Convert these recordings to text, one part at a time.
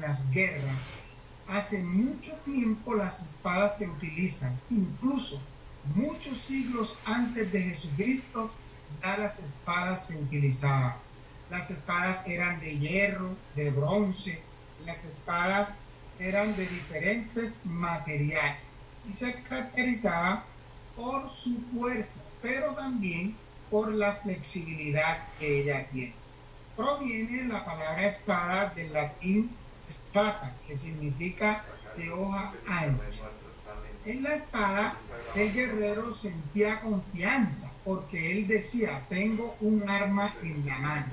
las guerras. Hace mucho tiempo las espadas se utilizan, incluso muchos siglos antes de Jesucristo ya las espadas se utilizaban. Las espadas eran de hierro, de bronce, las espadas eran de diferentes materiales y se caracterizaban por su fuerza, pero también por la flexibilidad que ella tiene. Proviene la palabra espada del latín spata, que significa de hoja ancha. En la espada, el guerrero sentía confianza porque él decía, tengo un arma en la mano.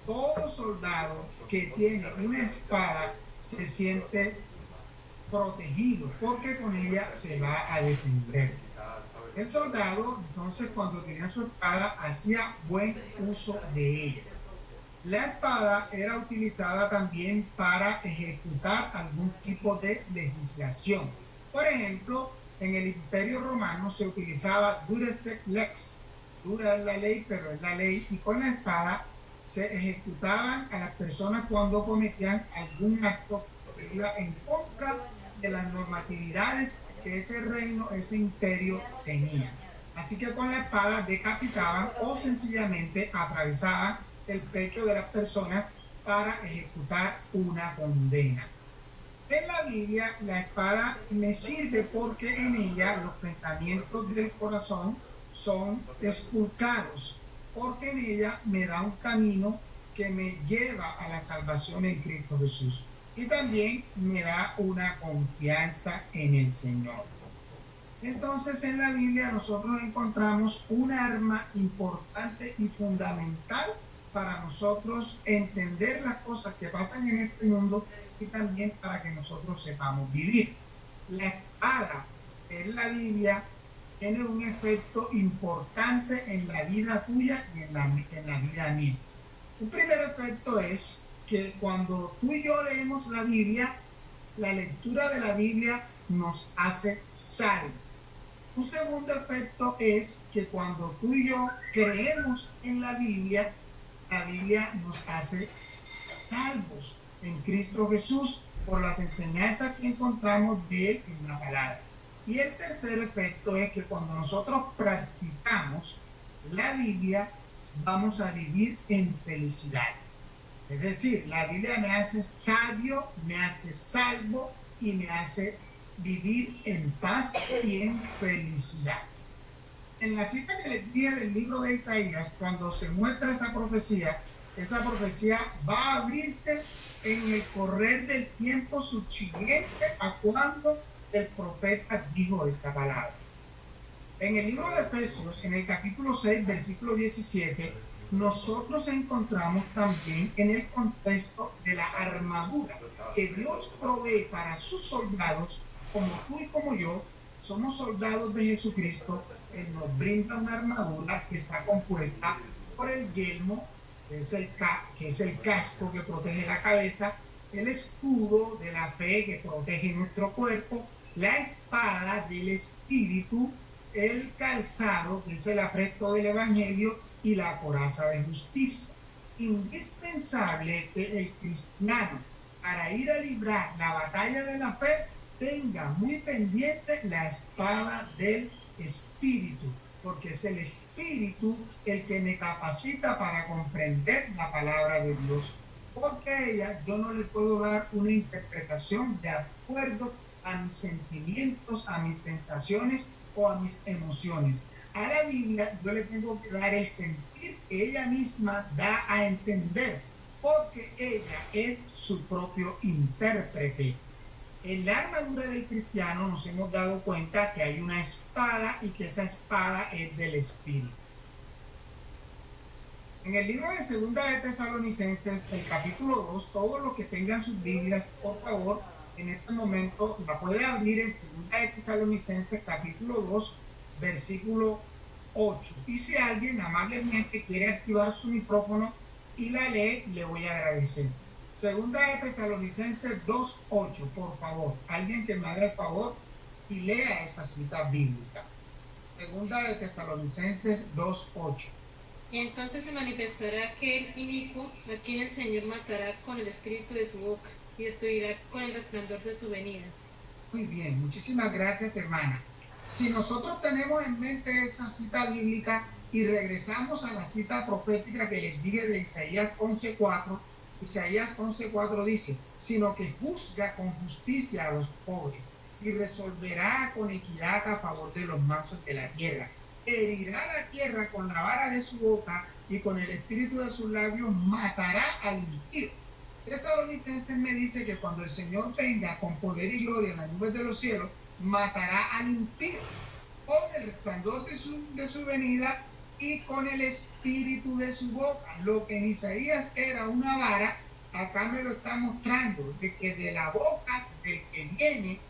Todo soldado que tiene una espada se siente protegido porque con ella se va a defender. El soldado, entonces, cuando tenía su espada, hacía buen uso de ella. La espada era utilizada también para ejecutar algún tipo de legislación. Por ejemplo, en el Imperio Romano se utilizaba dures lex, dura es la ley, pero es la ley, y con la espada se ejecutaban a las personas cuando cometían algún acto que iba en contra de las normatividades que ese reino, ese imperio tenía. Así que con la espada decapitaban o sencillamente atravesaban el pecho de las personas para ejecutar una condena. En la Biblia, la espada me sirve porque en ella los pensamientos del corazón son esculcados, porque en ella me da un camino que me lleva a la salvación en Cristo Jesús. Y también me da una confianza en el Señor. Entonces en la Biblia nosotros encontramos un arma importante y fundamental para nosotros entender las cosas que pasan en este mundo y también para que nosotros sepamos vivir. La espada en la Biblia tiene un efecto importante en la vida tuya y en la vida mía. Un primer efecto es que cuando tú y yo leemos la Biblia, la lectura de la Biblia nos hace salvos. Un segundo efecto es que cuando tú y yo creemos en la Biblia nos hace salvos en Cristo Jesús por las enseñanzas que encontramos de Él en la palabra. Y el tercer efecto es que cuando nosotros practicamos la Biblia, vamos a vivir en felicidad. Es decir, la Biblia me hace sabio, me hace salvo y me hace vivir en paz y en felicidad. En la cita que les dije del libro de Isaías, cuando se muestra esa profecía va a abrirse en el correr del tiempo subsiguiente a cuando el profeta dijo esta palabra. En el libro de Efesios, en el capítulo 6, versículo 17, nosotros encontramos también en el contexto de la armadura que Dios provee para sus soldados, como tú y como yo, somos soldados de Jesucristo. Él nos brinda una armadura que está compuesta por el yelmo, que es el casco que protege la cabeza, el escudo de la fe que protege nuestro cuerpo, la espada del Espíritu, el calzado, que es el apresto del Evangelio, y la coraza de justicia. Indispensable que el cristiano, para ir a librar la batalla de la fe, tenga muy pendiente la espada del Espíritu, porque es el Espíritu el que me capacita para comprender la palabra de Dios. Porque ella yo no le puedo dar una interpretación de acuerdo a mis sentimientos, a mis sensaciones o a mis emociones. A la Biblia yo le tengo que dar el sentir que ella misma da a entender, porque ella es su propio intérprete. En la armadura del cristiano nos hemos dado cuenta que hay una espada y que esa espada es del Espíritu. En el libro de Segunda de Tesalonicenses, el capítulo 2, todos los que tengan sus Biblias, por favor, en este momento la puede abrir en Segunda de Tesalonicenses, capítulo 2, versículo 8. Y si alguien amablemente quiere activar su micrófono y la lee, le voy a agradecer. Segunda de Tesalonicenses 2:8, por favor. Alguien que me haga el favor y lea esa cita bíblica. Segunda de Tesalonicenses 2:8. Y entonces se manifestará aquel inicuo a quien el Señor matará con el espíritu de su boca, y destruirá con el resplandor de su venida. Muy bien, muchísimas gracias, hermana. Si nosotros tenemos en mente esa cita bíblica y regresamos a la cita profética que les dije de Isaías 11:4, Isaías 11:4 dice, sino que juzga con justicia a los pobres y resolverá con equidad a favor de los mansos de la tierra. Herirá la tierra con la vara de su boca y con el espíritu de sus labios matará al impío. Tesalonicenses me dice que cuando el Señor venga con poder y gloria en las nubes de los cielos, matará al impío con el resplandor de su venida y con el espíritu de su boca. Lo que en Isaías era una vara, acá me lo está mostrando, de que de la boca del que viene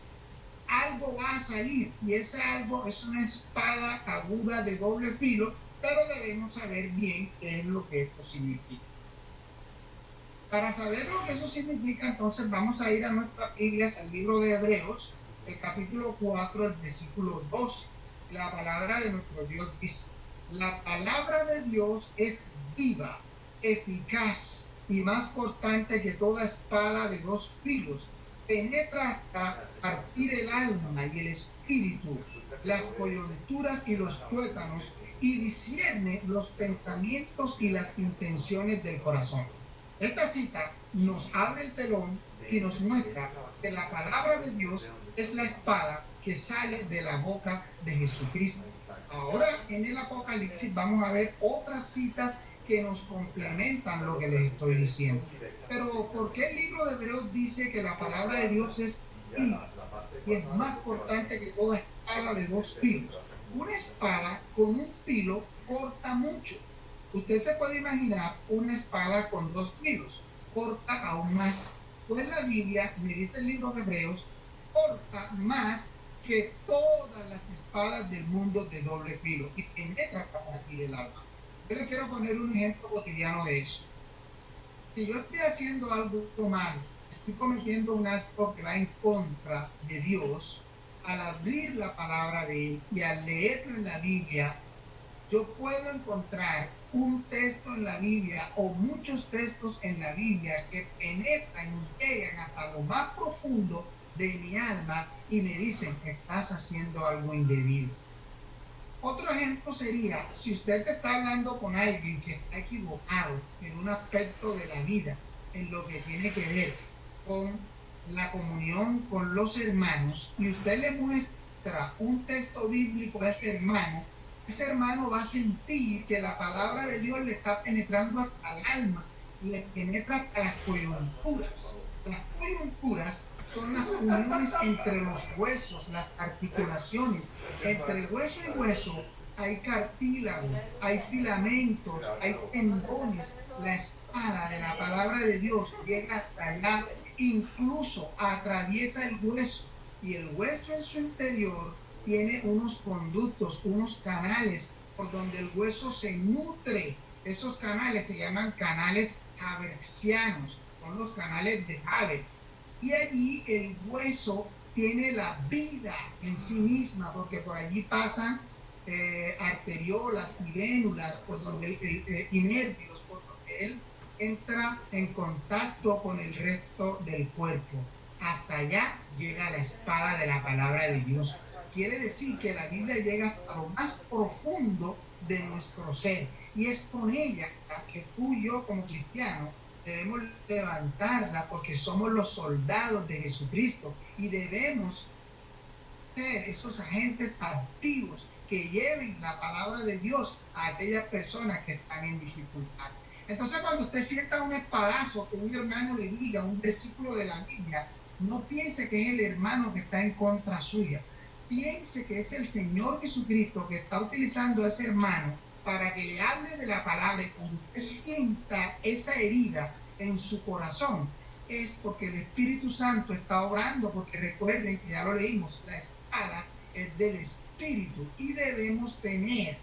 algo va a salir, y ese algo es una espada aguda de doble filo, pero debemos saber bien qué es lo que esto significa. Para saber lo que eso significa, entonces vamos a ir a nuestras Biblias, al libro de Hebreos, el capítulo 4, el versículo 12. La palabra de nuestro Dios dice, la palabra de Dios es viva, eficaz y más cortante que toda espada de dos filos. Penetra hasta partir el alma y el espíritu, las coyunturas y los tuétanos, y discierne los pensamientos y las intenciones del corazón. Esta cita nos abre el telón y nos muestra que la palabra de Dios es la espada que sale de la boca de Jesucristo. Ahora en el Apocalipsis vamos a ver otras citas que nos complementan lo que les estoy diciendo. Pero ¿por qué el libro de Hebreos dice que la palabra de Dios es viva y es más cortante que toda espada de dos filos? Una espada con un filo corta mucho. Usted se puede imaginar una espada con dos filos, corta aún más. Pues la Biblia, me dice el libro de Hebreos, corta más que todas las espadas del mundo de doble filo y penetra hasta partir el alma. Yo les quiero poner un ejemplo cotidiano de eso. Si yo estoy haciendo algo malo, estoy cometiendo un acto que va en contra de Dios, al abrir la palabra de Él y al leerlo en la Biblia, yo puedo encontrar un texto en la Biblia o muchos textos en la Biblia que penetran y llegan hasta lo más profundo de mi alma y me dicen que estás haciendo algo indebido. Otro ejemplo sería, si usted está hablando con alguien que está equivocado en un aspecto de la vida, en lo que tiene que ver con la comunión con los hermanos, y usted le muestra un texto bíblico a ese hermano va a sentir que la palabra de Dios le está penetrando hasta el alma, le penetra hasta las coyunturas. Las coyunturas son las uniones entre los huesos, las articulaciones. Entre hueso y hueso hay cartílago, hay filamentos, hay tendones. La espada de la palabra de Dios llega hasta allá, incluso atraviesa el hueso, y el hueso en su interior tiene unos conductos, unos canales por donde el hueso se nutre. Esos canales se llaman canales habercianos, son los canales de Haber. Y allí el hueso tiene la vida en sí misma, porque por allí pasan arteriolas y vénulas, por donde y nervios, por donde él entra en contacto con el resto del cuerpo. Hasta allá llega la espada de la palabra de Dios. Quiere decir que la Biblia llega hasta lo más profundo de nuestro ser, y es con ella que tú y yo como cristianos debemos levantarla, porque somos los soldados de Jesucristo y debemos ser esos agentes activos que lleven la palabra de Dios a aquellas personas que están en dificultad. Entonces, cuando usted sienta un espadazo que un hermano le diga un versículo de la Biblia, no piense que es el hermano que está en contra suya. Piense que es el Señor Jesucristo que está utilizando a ese hermano para que le hable de la palabra. Y cuando usted sienta esa herida en su corazón, es porque el Espíritu Santo está obrando, porque recuerden que ya lo leímos, la espada es del Espíritu, y debemos tener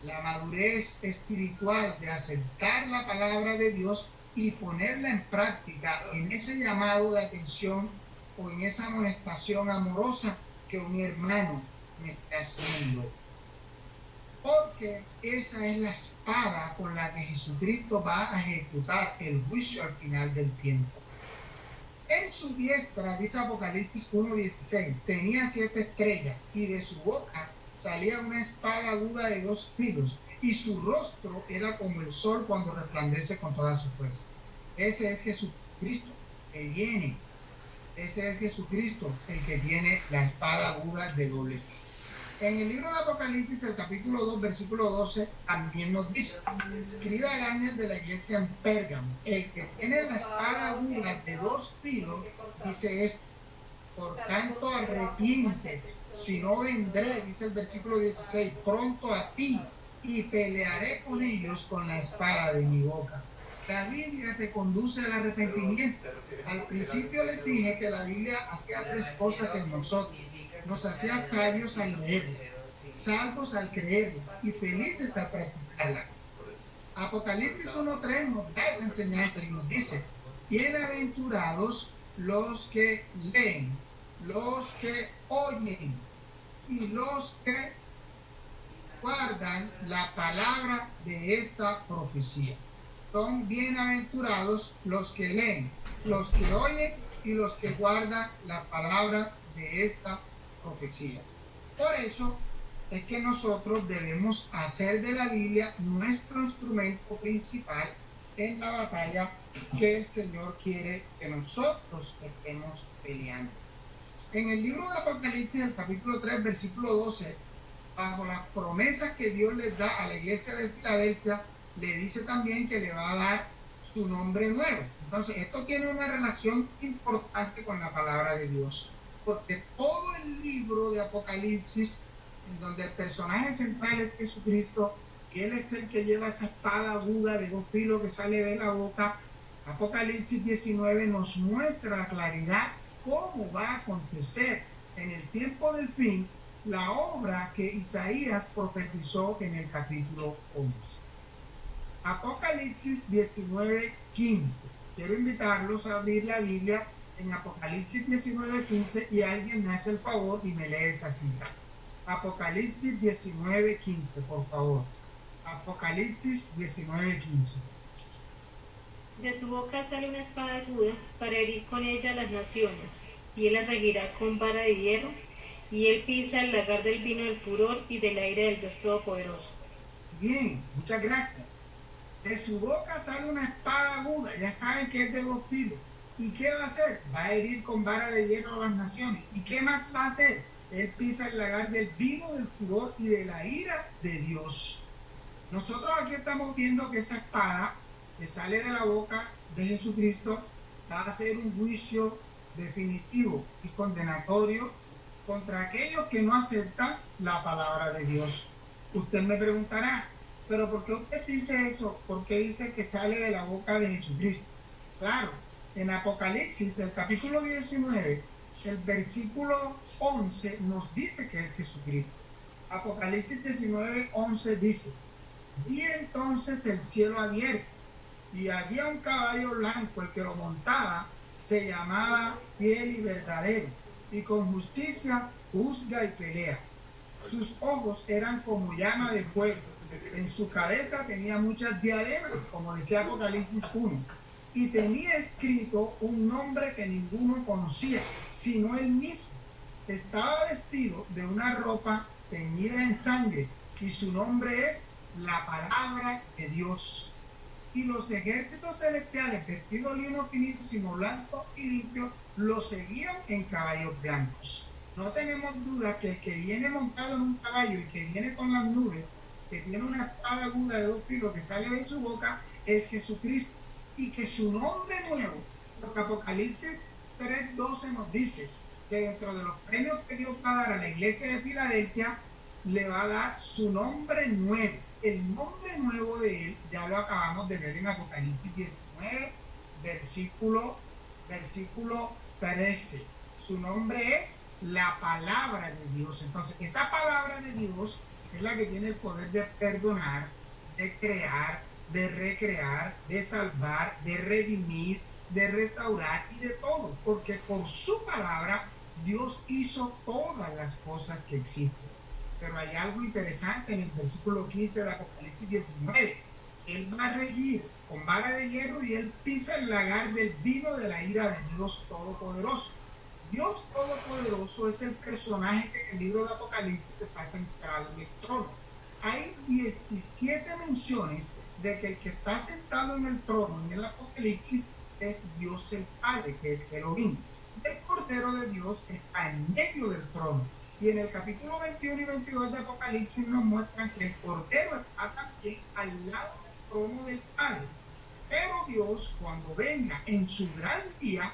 la madurez espiritual de aceptar la palabra de Dios y ponerla en práctica en ese llamado de atención o en esa amonestación amorosa que un hermano me está haciendo. Porque esa es la espada con la que Jesucristo va a ejecutar el juicio al final del tiempo. su diestra, dice Apocalipsis 1:16, tenía 7 estrellas, y de su boca salía una espada aguda de 2 filos, y su rostro era como el sol cuando resplandece con toda su fuerza. Ese es Jesucristo que viene. Ese es Jesucristo el que tiene la espada aguda de doble filo. En el libro de Apocalipsis, el capítulo 2, versículo 12, también nos dice: escribe al ángel de la iglesia en Pérgamo, el que tiene la espada aguda de 2 filos, dice esto: por tanto arrepiéntete, si no vendré, dice el versículo 16, pronto a ti, y pelearé con ellos con la espada de mi boca. La Biblia te conduce al arrepentimiento. Al principio les dije que la Biblia hacía 3 cosas en nosotros. Nos hacía sabios al leerla, salvos al creerla y felices al practicarla. Apocalipsis 1:3 nos da esa enseñanza y nos dice: bienaventurados los que leen, los que oyen y los que guardan la palabra de esta profecía. Son bienaventurados los que leen, los que oyen y los que guardan la palabra de esta profecía. Por eso es que nosotros debemos hacer de la Biblia nuestro instrumento principal en la batalla que el Señor quiere que nosotros estemos peleando. En el libro de Apocalipsis, el capítulo 3, versículo 12, bajo las promesas que Dios les da a la iglesia de Filadelfia, le dice también que le va a dar su nombre nuevo. Entonces, esto tiene una relación importante con la palabra de Dios, porque todo el libro de Apocalipsis, en donde el personaje central es Jesucristo, y Él es el que lleva esa espada aguda de 2 filos que sale de la boca, Apocalipsis 19 nos muestra a claridad cómo va a acontecer en el tiempo del fin la obra que Isaías profetizó en el capítulo 11. Apocalipsis 19:15. Quiero invitarlos a abrir la Biblia en Apocalipsis 19:15 y alguien me hace el favor y me lee esa cita. Apocalipsis 19:15, por favor. Apocalipsis 19:15. De su boca sale una espada aguda para herir con ella a las naciones, y él las regirá con vara de hierro, y él pisa el lagar del vino del furor y del aire del Dios Todopoderoso. Bien, muchas gracias. De su boca sale una espada aguda, ya saben que es de 2 filos. ¿Y qué va a hacer? Va a herir con vara de hierro a las naciones. ¿Y qué más va a hacer? Él pisa el lagar del vino del furor y de la ira de Dios. Nosotros aquí estamos viendo que esa espada que sale de la boca de Jesucristo va a ser un juicio definitivo y condenatorio contra aquellos que no aceptan la palabra de Dios. Usted me preguntará, ¿pero por qué usted dice eso? ¿Por qué dice que sale de la boca de Jesucristo? Claro, en Apocalipsis, el capítulo 19, el versículo 11 nos dice que es Jesucristo. Apocalipsis 19:11 dice: y entonces el cielo abierto, y había un caballo blanco, el que lo montaba se llamaba Fiel y Verdadero, y con justicia juzga y pelea. Sus ojos eran como llama de fuego, en su cabeza tenía muchas diademas, como decía Apocalipsis 1, y tenía escrito un nombre que ninguno conocía, sino él mismo. Estaba vestido de una ropa teñida en sangre, y su nombre es la palabra de Dios. Y los ejércitos celestiales, vestidos de lino finísimo, blanco y limpio, lo seguían en caballos blancos. No tenemos duda que el que viene montado en un caballo y que viene con las nubes, que tiene una espada aguda de 2 filos que sale de su boca, es Jesucristo. Y que su nombre nuevo, porque Apocalipsis 3:12 nos dice que dentro de los premios que Dios va a dar a la iglesia de Filadelfia, le va a dar su nombre nuevo. El nombre nuevo de él ya lo acabamos de ver en Apocalipsis 19, versículo 13. Su nombre es la palabra de Dios. Entonces, esa palabra de Dios es la que tiene el poder de perdonar, de crear, de recrear, de salvar, de redimir, de restaurar y de todo. Porque por su palabra Dios hizo todas las cosas que existen. Pero hay algo interesante en el versículo 15 de Apocalipsis 19. Él va a regir con vara de hierro y él pisa el lagar del vino de la ira de Dios Todopoderoso. Dios Todopoderoso es el personaje que en el libro de Apocalipsis está centrado en el trono. Hay 17 menciones de que el que está sentado en el trono en el Apocalipsis es Dios el Padre, que es Elohim. El Cordero de Dios está en medio del trono. Y en el capítulo 21 y 22 de Apocalipsis nos muestran que el Cordero está también al lado del trono del Padre. Pero Dios, cuando venga en su gran día,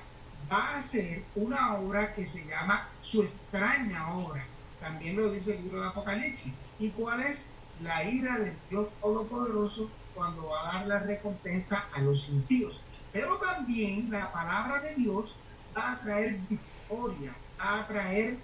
va a hacer una obra que se llama su extraña obra. También lo dice el libro de Apocalipsis. ¿Y cuál es? La ira del Dios Todopoderoso cuando va a dar la recompensa a los impíos. Pero también la palabra de Dios va a traer victoria, va a traer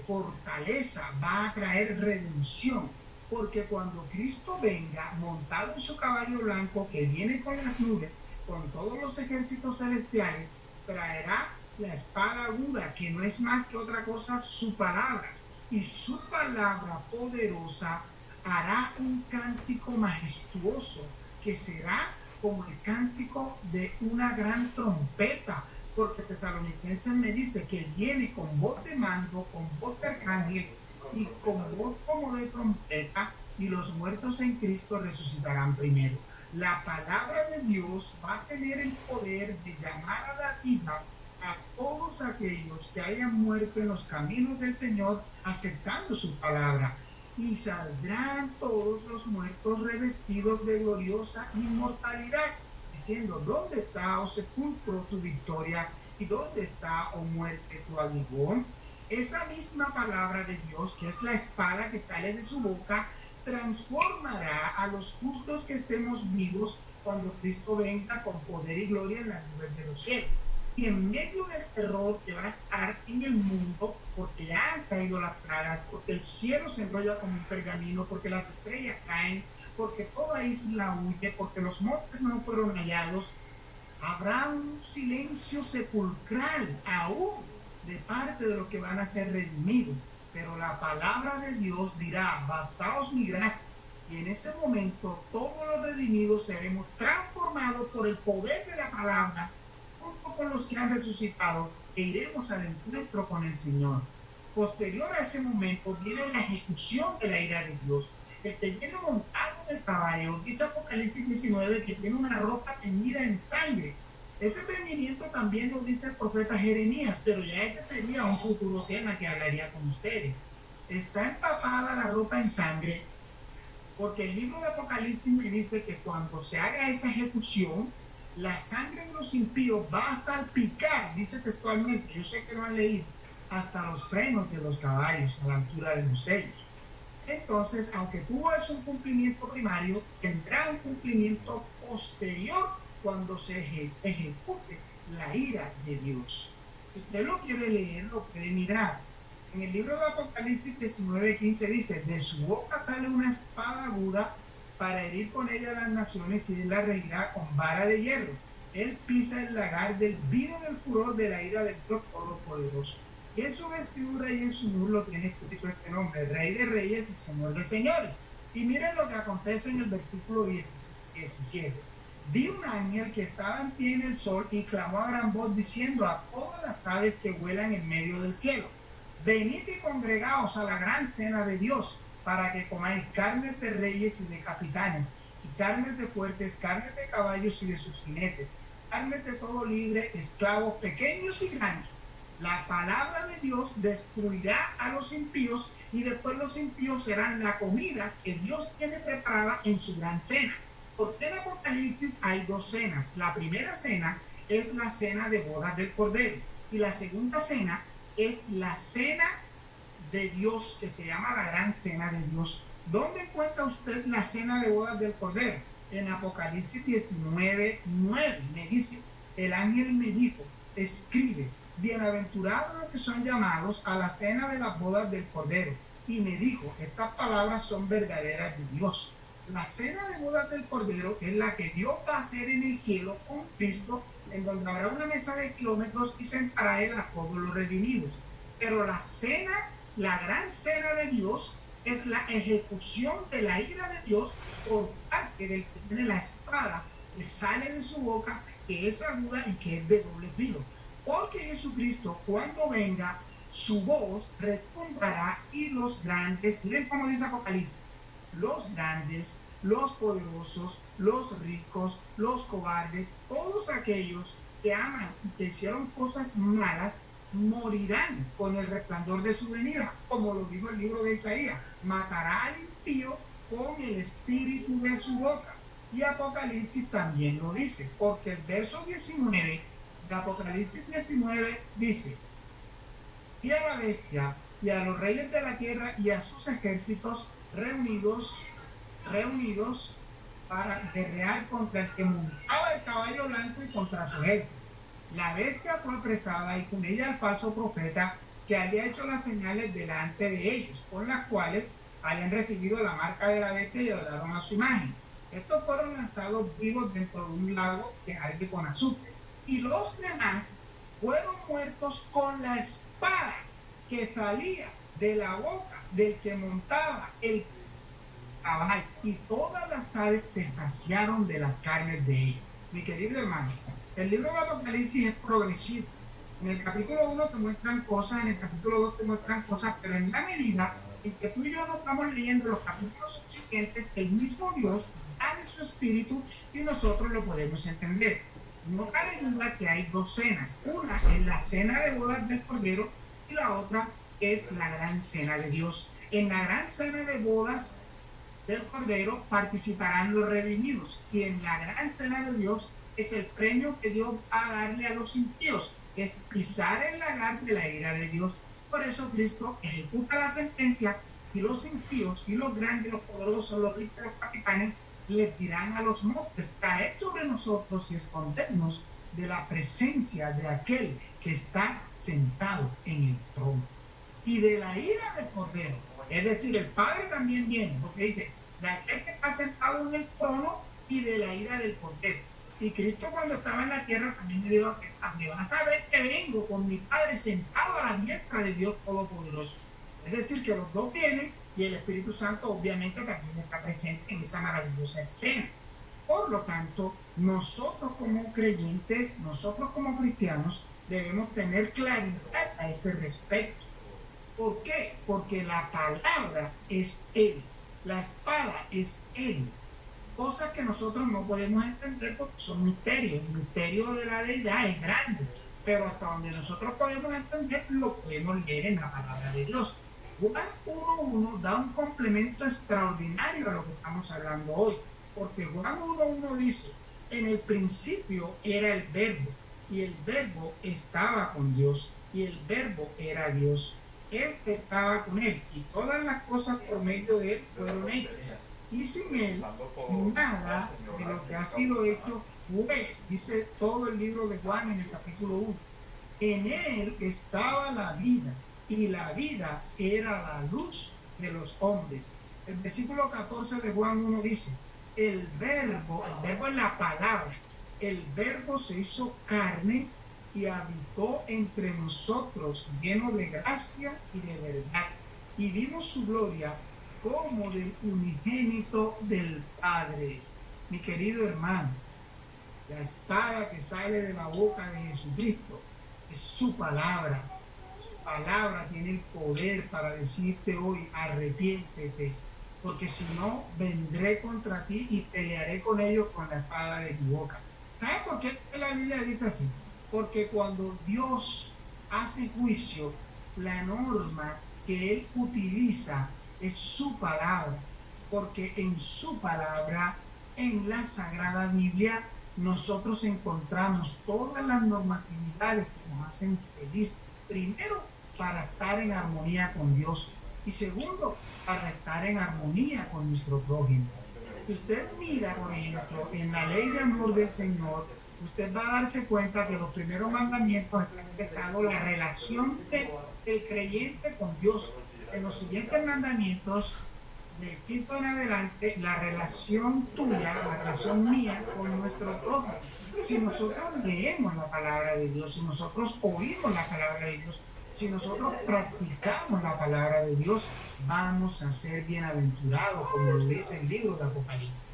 fortaleza, va a traer redención, porque cuando Cristo venga montado en su caballo blanco, que viene con las nubes, con todos los ejércitos celestiales, traerá la espada aguda, que no es más que otra cosa su palabra, y su palabra poderosa hará un cántico majestuoso, que será como el cántico de una gran trompeta, porque Tesalonicenses me dice que viene con voz de mando, con voz de arcángel y con voz como de trompeta, y los muertos en Cristo resucitarán primero. La palabra de Dios va a tener el poder de llamar a la vida a todos aquellos que hayan muerto en los caminos del Señor aceptando su palabra. Y saldrán todos los muertos revestidos de gloriosa inmortalidad, diciendo: ¿dónde está, oh sepulcro, tu victoria? ¿Y dónde está, oh muerte, tu aguijón? Esa misma palabra de Dios, que es la espada que sale de su boca, transformará a los justos que estemos vivos cuando Cristo venga con poder y gloria en las nubes de los cielos. Y en medio del terror que va a estar en el mundo, porque ya han caído las plagas, porque el cielo se enrolla como un pergamino, porque las estrellas caen, porque toda isla huye, porque los montes no fueron hallados, habrá un silencio sepulcral aún de parte de los que van a ser redimidos. Pero la palabra de Dios dirá: bastaos mi gracia. Y en ese momento todos los redimidos seremos transformados por el poder de la palabra, junto con los que han resucitado, e iremos al encuentro con el Señor. Posterior a ese momento viene la ejecución de la ira de Dios. El que viene montado en el caballo, dice Apocalipsis 19, que tiene una ropa teñida en sangre. Ese teñimiento también lo dice el profeta Jeremías, pero ya ese sería un futuro tema que hablaría con ustedes. Está empapada la ropa en sangre, porque el libro de Apocalipsis me dice que cuando se haga esa ejecución, la sangre de los impíos va a salpicar, dice textualmente, yo sé que lo han leído, hasta los frenos de los caballos, a la altura de los sellos. Entonces, aunque tuvo eso un cumplimiento primario, tendrá un cumplimiento posterior cuando se ejecute la ira de Dios. Si usted lo quiere leer, lo puede mirar. En el libro de Apocalipsis 19:15 dice: de su boca sale una espada aguda para herir con ella a las naciones, y él la regirá con vara de hierro. Él pisa el lagar del vino del furor de la ira del Dios Todopoderoso. Y en su vestidura y en su muslo tiene escrito este nombre: Rey de Reyes y Señor de Señores. Y miren lo que acontece en el versículo 17. Vi un ángel que estaba en pie en el sol y clamó a gran voz diciendo a todas las aves que vuelan en medio del cielo: venid y congregaos a la gran cena de Dios, para que comáis carnes de reyes y de capitanes, y carnes de fuertes, carnes de caballos y de sus jinetes, carnes de todo libre, esclavos pequeños y grandes. La palabra de Dios destruirá a los impíos, y después los impíos serán la comida que Dios tiene preparada en su gran cena. Porque en Apocalipsis hay dos cenas. La primera cena es la cena de bodas del Cordero, y la segunda cena es la cena de Dios, que se llama la gran cena de Dios. ¿Dónde encuentra usted la cena de bodas del Cordero? En Apocalipsis 19:9 me dice: el ángel me dijo, escribe, bienaventurados los que son llamados a la cena de las bodas del Cordero. Y me dijo: estas palabras son verdaderas de Dios. La cena de bodas del Cordero es la que Dios va a hacer en el cielo con Cristo, en donde habrá una mesa de kilómetros y sentará él a todos los redimidos. Pero la cena, la gran cena de Dios, es la ejecución de la ira de Dios por parte del que tiene la espada que sale de su boca, que es aguda y que es de doble filo. Porque Jesucristo, cuando venga, su voz retumbará y los grandes, miren cómo dice Apocalipsis, los grandes, los poderosos, los ricos, los cobardes, todos aquellos que aman y que hicieron cosas malas, morirán con el resplandor de su venida, como lo dijo el libro de Isaías, matará al impío con el espíritu de su boca. Y Apocalipsis también lo dice, porque el verso 19 de Apocalipsis 19 dice: y a la bestia y a los reyes de la tierra y a sus ejércitos reunidos para guerrear contra el que montaba el caballo blanco y contra su ejército. La bestia fue apresada y con ella el falso profeta que había hecho las señales delante de ellos, con las cuales habían recibido la marca de la bestia y adoraron a su imagen. Estos fueron lanzados vivos dentro de un lago que arde con azufre. Y los demás fueron muertos con la espada que salía de la boca del que montaba el caballo, y todas las aves se saciaron de las carnes de ellos. Mi querido hermano, el libro de Apocalipsis es progresivo. En el capítulo 1 te muestran cosas, en el capítulo 2 te muestran cosas, pero en la medida en que tú y yo no estamos leyendo los capítulos siguientes, el mismo Dios da de su espíritu y nosotros lo podemos entender. No cabe duda que hay dos cenas. Una es la cena de bodas del Cordero y la otra es la gran cena de Dios. En la gran cena de bodas del Cordero participarán los redimidos, y en la gran cena de Dios es el premio que Dios va a darle a los impíos, que es pisar el lagar de la ira de Dios. Por eso Cristo ejecuta la sentencia, y los impíos y los grandes, los poderosos, los ricos, los capitanes les dirán a los montes: caed sobre nosotros y escondernos de la presencia de aquel que está sentado en el trono y de la ira del Cordero. Es decir, el Padre también viene, porque dice: de aquel que está sentado en el trono y de la ira del Cordero. Y Cristo, cuando estaba en la tierra, también me dijo: me vas a ver que vengo con mi Padre sentado a la diestra de Dios Todopoderoso. Es decir, que los dos vienen, y el Espíritu Santo obviamente también está presente en esa maravillosa escena. Por lo tanto, nosotros como creyentes, nosotros como cristianos, debemos tener claridad a ese respecto. ¿Por qué? Porque la palabra es Él, la espada es Él. Cosas que nosotros no podemos entender porque son misterios. El misterio de la deidad es grande, pero hasta donde nosotros podemos entender, lo podemos leer en la palabra de Dios. Juan 1.1 da un complemento extraordinario a lo que estamos hablando hoy, porque Juan 1.1 dice: en el principio era el verbo, y el verbo estaba con Dios, y el verbo era Dios. Este estaba con él, y todas las cosas por medio de él fueron hechas, y sin él nada de lo que ha sido hecho fue. Dice todo el libro de Juan en el capítulo 1. En él estaba la vida, y la vida era la luz de los hombres. El versículo 14 de Juan 1 dice: el verbo es la palabra, el verbo se hizo carne y habitó entre nosotros, lleno de gracia y de verdad, y vimos su gloria como del unigénito del Padre. Mi querido hermano, la espada que sale de la boca de Jesucristo es su palabra. Su palabra tiene el poder para decirte hoy: arrepiéntete, porque si no, vendré contra ti y pelearé con ellos con la espada de mi boca. ¿Sabes por qué la Biblia dice así? Porque cuando Dios hace juicio, la norma que Él utiliza es su palabra, porque en su palabra, en la Sagrada Biblia, nosotros encontramos todas las normatividades que nos hacen feliz. Primero, para estar en armonía con Dios, y segundo, para estar en armonía con nuestro prójimo. Si usted mira, por ejemplo, en la ley de amor del Señor, usted va a darse cuenta que los primeros mandamientos están empezando la relación del creyente con Dios. En los siguientes mandamientos, del quinto en adelante, la relación tuya, la relación mía con nuestro prójimo. Si nosotros leemos la palabra de Dios, si nosotros oímos la palabra de Dios, Si nosotros practicamos la palabra de Dios, vamos a ser bienaventurados, como lo dice el libro de Apocalipsis.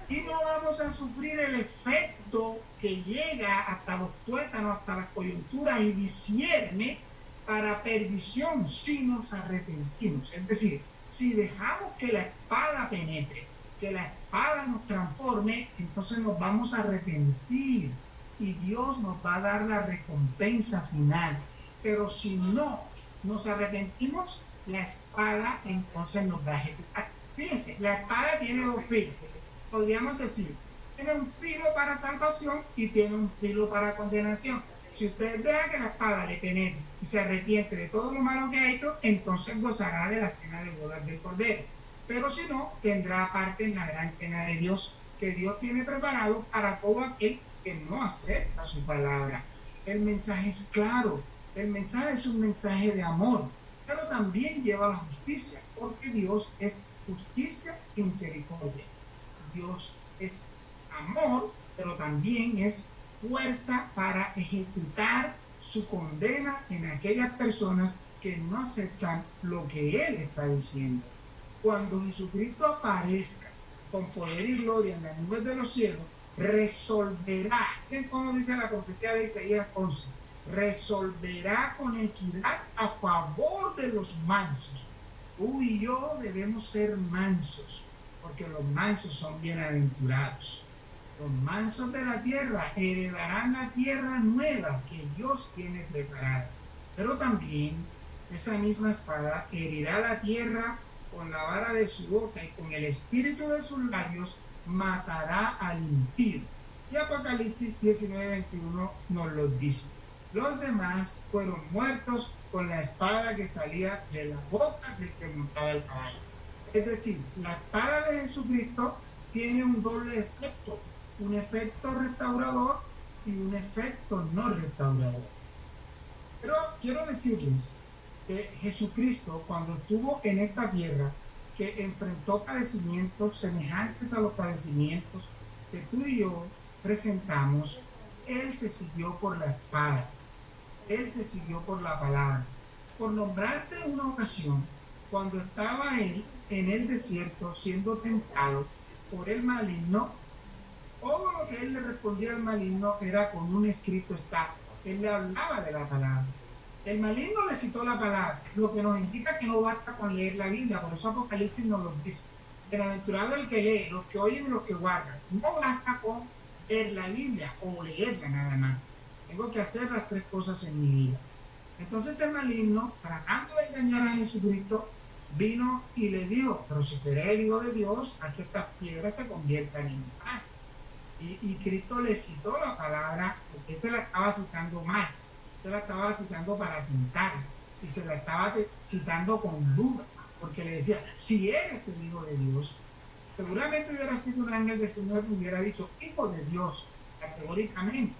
Y no vamos a sufrir el efecto que llega hasta los tuétanos, hasta las coyunturas y discierne para perdición si nos arrepentimos. Es decir, si dejamos que la espada penetre, que la espada nos transforme, entonces nos vamos a arrepentir y Dios nos va a dar la recompensa final. Pero si no nos arrepentimos, la espada entonces nos va a ejecutar. Fíjense, la espada tiene dos filos. Podríamos decir, tiene un filo para salvación y tiene un filo para condenación. Si usted deja que la espada le penetre y se arrepiente de todo lo malo que ha hecho, entonces gozará de la cena de bodas del Cordero. Pero si no, tendrá parte en la gran cena de Dios que Dios tiene preparado para todo aquel que no acepta su palabra. El mensaje es claro, el mensaje es un mensaje de amor, pero también lleva a la justicia, porque Dios es justicia y misericordia. Dios es amor, pero también es fuerza para ejecutar su condena en aquellas personas que no aceptan lo que Él está diciendo. Cuando Jesucristo aparezca con poder y gloria en las nubes de los cielos, resolverá, como dice la profecía de Isaías 11, resolverá con equidad a favor de los mansos. Tú y yo debemos ser mansos, porque los mansos son bienaventurados. Los mansos de la tierra heredarán la tierra nueva que Dios tiene preparada. Pero también esa misma espada herirá la tierra con la vara de su boca y con el espíritu de sus labios matará al impío. Y Apocalipsis 19:21 nos lo dice. Los demás fueron muertos con la espada que salía de la boca del que montaba el caballo. Es decir, la espada de Jesucristo tiene un doble efecto, un efecto restaurador y un efecto no restaurador. Pero quiero decirles que Jesucristo, cuando estuvo en esta tierra, que enfrentó padecimientos semejantes a los padecimientos que tú y yo presentamos, Él se siguió por la espada, Él se siguió por la palabra. Por nombrarte una ocasión, cuando estaba Él en el desierto siendo tentado por el maligno, todo lo que Él le respondía al maligno era con un escrito está. Él le hablaba de la palabra. El maligno le citó la palabra, lo que nos indica que no basta con leer la Biblia, por eso Apocalipsis nos lo dice. Bienaventurado el que lee, los que oyen y los que guardan. No basta con leer la Biblia o leerla nada más. Tengo que hacer las tres cosas en mi vida. Entonces el maligno, tratando de engañar a Jesucristo, vino y le dijo, pero si tú eres el Hijo de Dios, haz que estas piedras se conviertan en pan. Y Cristo le citó la palabra porque él se la estaba citando mal. Se la estaba citando para tintar y se la estaba citando con duda, porque le decía, si eres el Hijo de Dios, seguramente hubiera sido un ángel del Señor que hubiera dicho, Hijo de Dios, categóricamente,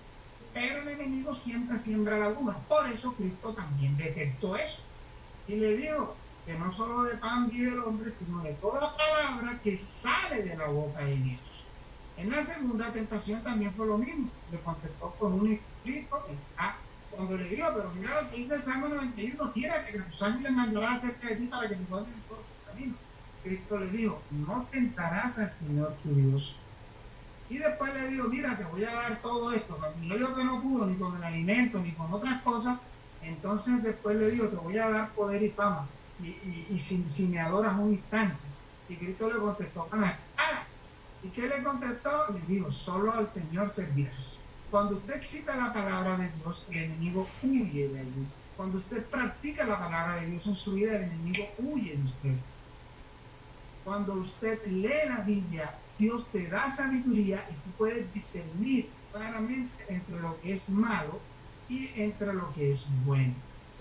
pero el enemigo siempre siembra la duda, por eso Cristo también detectó eso, y le dijo que no solo de pan vive el hombre, sino de toda palabra que sale de la boca de Dios. En la segunda tentación también fue lo mismo, le contestó con un escrito, cuando le digo, pero mira lo que dice el Salmo 91, quiera que tus ángeles mandará acerca de ti para que te guarden en todo tu camino. Cristo le dijo, no tentarás al Señor tu Dios. Y después le digo, mira, te voy a dar todo esto. Cuando yo digo que no pudo, ni con el alimento, ni con otras cosas, entonces después le digo, te voy a dar poder y fama. Y si me adoras un instante. Y Cristo le contestó con la espada. ¿Y qué le contestó? Le dijo, solo al Señor servirás. Cuando usted cita la palabra de Dios, el enemigo huye de allí. Cuando usted practica la palabra de Dios en su vida, el enemigo huye de usted. Cuando usted lee la Biblia, Dios te da sabiduría y tú puedes discernir claramente entre lo que es malo y entre lo que es bueno.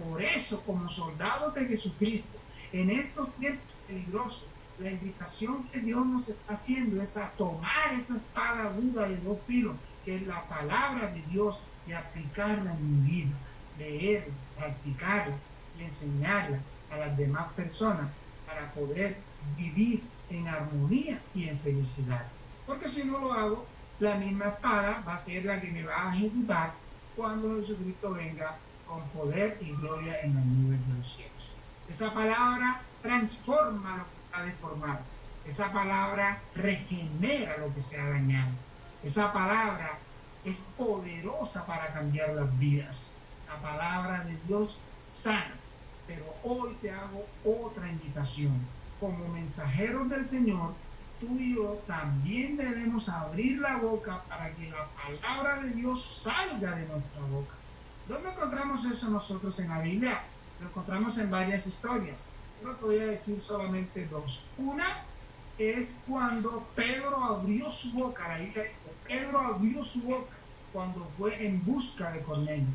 Por eso, como soldados de Jesucristo, en estos tiempos peligrosos, la invitación que Dios nos está haciendo es a tomar esa espada aguda de dos filos, que es la palabra de Dios, y aplicarla en mi vida, leerla, practicarla y enseñarla a las demás personas para poder vivir en armonía y en felicidad. Porque si no lo hago, la misma espada va a ser la que me va a ejecutar cuando Jesucristo venga con poder y gloria en las nubes de los cielos. Esa palabra transforma lo que está deformado. Esa palabra regenera lo que se ha dañado. Esa palabra es poderosa para cambiar las vidas. La palabra de Dios sana. Pero hoy te hago otra invitación. Como mensajeros del Señor, tú y yo también debemos abrir la boca para que la palabra de Dios salga de nuestra boca. ¿Dónde encontramos eso nosotros en la Biblia? Lo encontramos en varias historias. Pero te voy a decir solamente dos. Una es cuando Pedro abrió su boca. La Biblia dice, Pedro abrió su boca cuando fue en busca de Cornelio.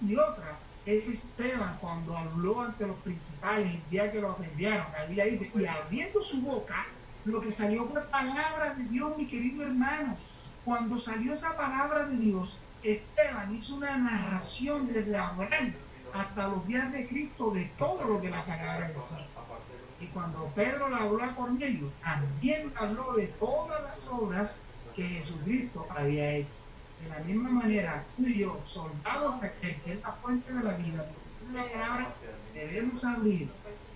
Y otra es Esteban cuando habló ante los principales el día que lo apedrearon. La Biblia dice, y abriendo su boca, lo que salió fue palabra de Dios, mi querido hermano. Cuando salió esa palabra de Dios, Esteban hizo una narración desde Abraham hasta los días de Cristo de todo lo que la palabra decía. Y cuando Pedro le habló a Cornelio, también habló de todas las obras que Jesucristo había hecho. De la misma manera, tú y yo, soldados de aquel que es la fuente de la vida, la palabra, debemos abrir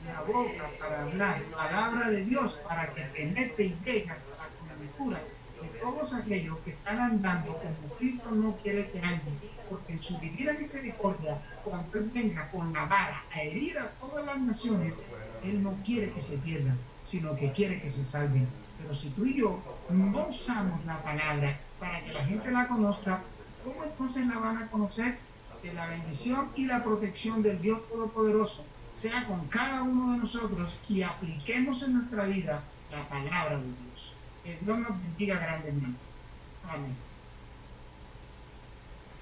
la boca para hablar palabra de Dios, para que penetre y llegue a la cobertura de todos aquellos que están andando como Cristo no quiere que anden, porque en su divina misericordia, cuando Él venga con la vara a herir a todas las naciones, Él no quiere que se pierdan, sino que quiere que se salven. Pero si tú y yo no usamos la palabra para que la gente la conozca, ¿cómo entonces la van a conocer? Que la bendición y la protección del Dios Todopoderoso sea con cada uno de nosotros y apliquemos en nuestra vida la palabra de Dios. Que Dios nos bendiga grandemente. Amén.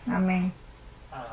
Amén. Amén.